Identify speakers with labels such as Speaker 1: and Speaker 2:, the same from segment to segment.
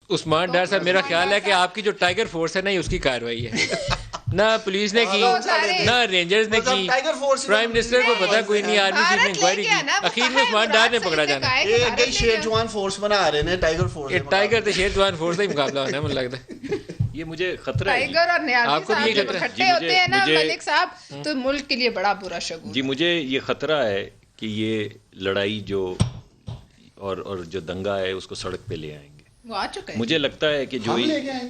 Speaker 1: عثمان ڈار صاحب میرا خیال ہے کہ آپ کی جو ٹائیگر فورس ہے نا یہ اس کی کارروائی ہے. نہ پولیس نے کی نہ رینجرز نے کی, پرائم منسٹر کو پتا کوئی نہیں, آرمی چیف نے انکوائری کی, اخیر میں عثمان ڈار نے پکڑا جانا.
Speaker 2: یہ شیر جوان فورس بنا رہے ہیں ٹائیگر فورس,
Speaker 1: ٹائیگر تو شیر جوان فورس کا ہی مقابلہ ہونا ہے مجھے لگتا ہے.
Speaker 3: یہ مجھے خطرہ ہے
Speaker 4: ٹائیگر اور نیازی صاحب جب اکٹھے ہوتے ہیں نا ملک صاحب تو ملک کے لیے بڑا برا شگون.
Speaker 3: جی مجھے یہ خطرہ ہے کہ یہ لڑائی جو اور جو دنگا ہے اس کو سڑک پہ لے آئیں گے. مجھے لگتا ہے کہ جو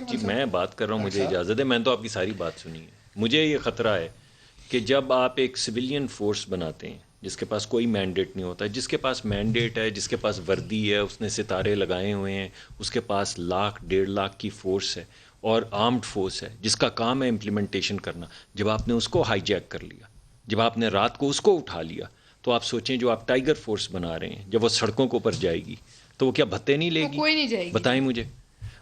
Speaker 3: جی میں بات کر رہا ہوں, مجھے اجازت ہے, میں نے تو آپ کی ساری بات سنی ہے. مجھے یہ خطرہ ہے کہ جب آپ ایک سویلین فورس بناتے ہیں جس کے پاس کوئی مینڈیٹ نہیں ہوتا, جس کے پاس مینڈیٹ ہے, جس کے پاس وردی ہے, اس نے ستارے لگائے ہوئے ہیں, اس کے پاس 1,00,000-1,50,000 کی فورس ہے اور آرمڈ فورس ہے جس کا کام ہے امپلیمنٹیشن کرنا. جب آپ نے اس کو ہائی جیک کر لیا, جب آپ نے رات کو اس کو اٹھا لیا, تو آپ سوچیں جو آپ ٹائیگر فورس بنا رہے ہیں جب وہ سڑکوں کے اوپر جائے گی تو وہ کیا بھتے نہیں لے گی؟
Speaker 4: کوئی نہیں جائے گی.
Speaker 3: بتائیں مجھے,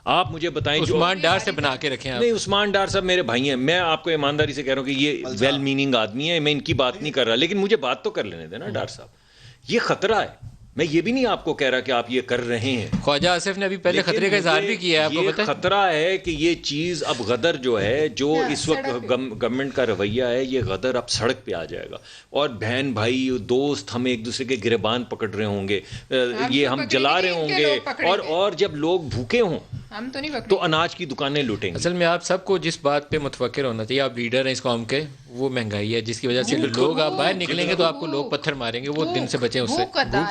Speaker 3: آپ مجھے بتائیں.
Speaker 1: عثمان ڈار سے بنا کے رکھیں آپ.
Speaker 3: نہیں, عثمان ڈار صاحب میرے بھائی ہیں, میں آپ کو ایمانداری سے کہہ رہا ہوں کہ یہ ویل میننگ آدمی ہے, میں ان کی بات نہیں کر رہا, لیکن مجھے بات تو کر لینے دینا. ڈار صاحب یہ خطرہ ہے, میں یہ بھی نہیں آپ کو کہہ رہا کہ آپ یہ کر رہے ہیں.
Speaker 1: خواجہ آصف نے ابھی پہلے خطرے کا اظہار بھی کیا ہے, آپ کو پتہ ہے.
Speaker 3: خطرہ ہے کہ یہ چیز اب غدر جو ہے, جو اس وقت گورنمنٹ کا رویہ ہے, یہ غدر اب سڑک پہ آ جائے گا, اور بہن بھائی دوست ہم ایک دوسرے کے گریبان پکڑ رہے ہوں گے, یہ ہم جلا رہے ہوں گے, اور جب لوگ بھوکے ہوں
Speaker 4: ہم تو
Speaker 3: اناج کی دکانیں لوٹیں گے.
Speaker 1: اصل میں آپ سب کو جس بات پہ متفکر ہونا چاہیے, آپ لیڈر ہیں اس قوم کے, وہ مہنگائی ہے جس کی وجہ سے لوگ آپ باہر نکلیں گے تو آپ کو لوگ پتھر ماریں گے, وہ دن سے بچیں اس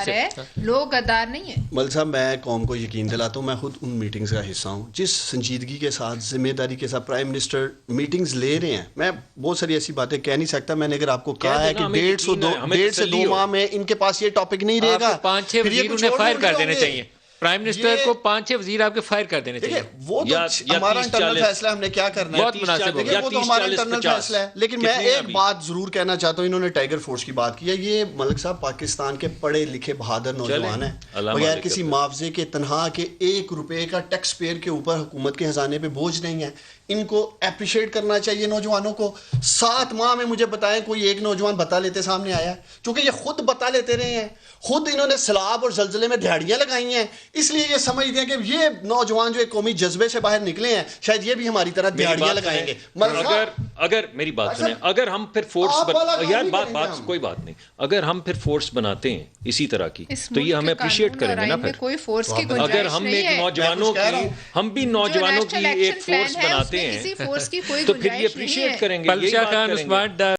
Speaker 1: سے.
Speaker 4: لوگ غدار نہیں ہیں.
Speaker 2: مل صاحب میں قوم کو یقین دلاتا ہوں, میں خود ان میٹنگز کا حصہ ہوں جس سنجیدگی کے ساتھ, ذمہ داری کے ساتھ پرائم منسٹر میٹنگز لے رہے ہیں. میں بہت ساری ایسی باتیں کہہ نہیں سکتا, میں نے اگر آپ کو کہا ہے کہ 1.5 سے 2 ماہ میں ان کے پاس یہ ٹاپک نہیں رہے گا,
Speaker 1: 5-6 وزیر انہیں فائر کر دینے چاہیے. پرائم منسٹر کو 5-6 وزیر آپ کے فائر کر دینے چاہیے.
Speaker 2: وہ تو ہمارا انٹرنل فیصلہ, ہم نے کیا کرنا ہے,
Speaker 1: بہت مناسب ہوگا,
Speaker 2: وہ تو ہمارا انٹرنل فیصلہ ہے. لیکن میں ایک بات ضرور کہنا چاہتا ہوں, انہوں نے ٹائیگر فورس کی بات کی ہے, یہ ملک صاحب پاکستان کے پڑھے لکھے بہادر نوجوان ہیں, بغیر کسی معاوضے کے تنہا کے 1 روپے کا ٹیکس پیئر کے اوپر حکومت کے خزانے پہ بوجھ نہیں ہے. ان کو اپریشیٹ کرنا چاہیے نوجوانوں کو. 7 ماہ میں مجھے بتائیں کوئی ایک نوجوان بتا لیتے سامنے آیا ہے, چونکہ یہ خود بتا لیتے رہے ہیں, خود انہوں نے سیلاب اور زلزلے میں دہاڑیاں لگائی ہیں, اس لیے یہ سمجھتے ہیں کہ یہ نوجوان جو ایک قومی جذبے سے باہر نکلے ہیں شاید یہ بھی ہماری طرح دہاڑیاں لگائیں گے.
Speaker 3: اگر میری بات سنیں, اگر ہم پھر فورس, یار بات کوئی بات نہیں, اگر ہم پھر فورس بناتے ہیں اسی طرح کی تو یہ ہمیں اپریشیٹ کریں گے نا. پھر اگر ہم ایک نوجوانوں کی, ہم بھی نوجوانوں کی ایک فورس بناتے ہیں تو پھر یہ اپریشیٹ کریں گے.
Speaker 1: پلشا خان عثمان ڈار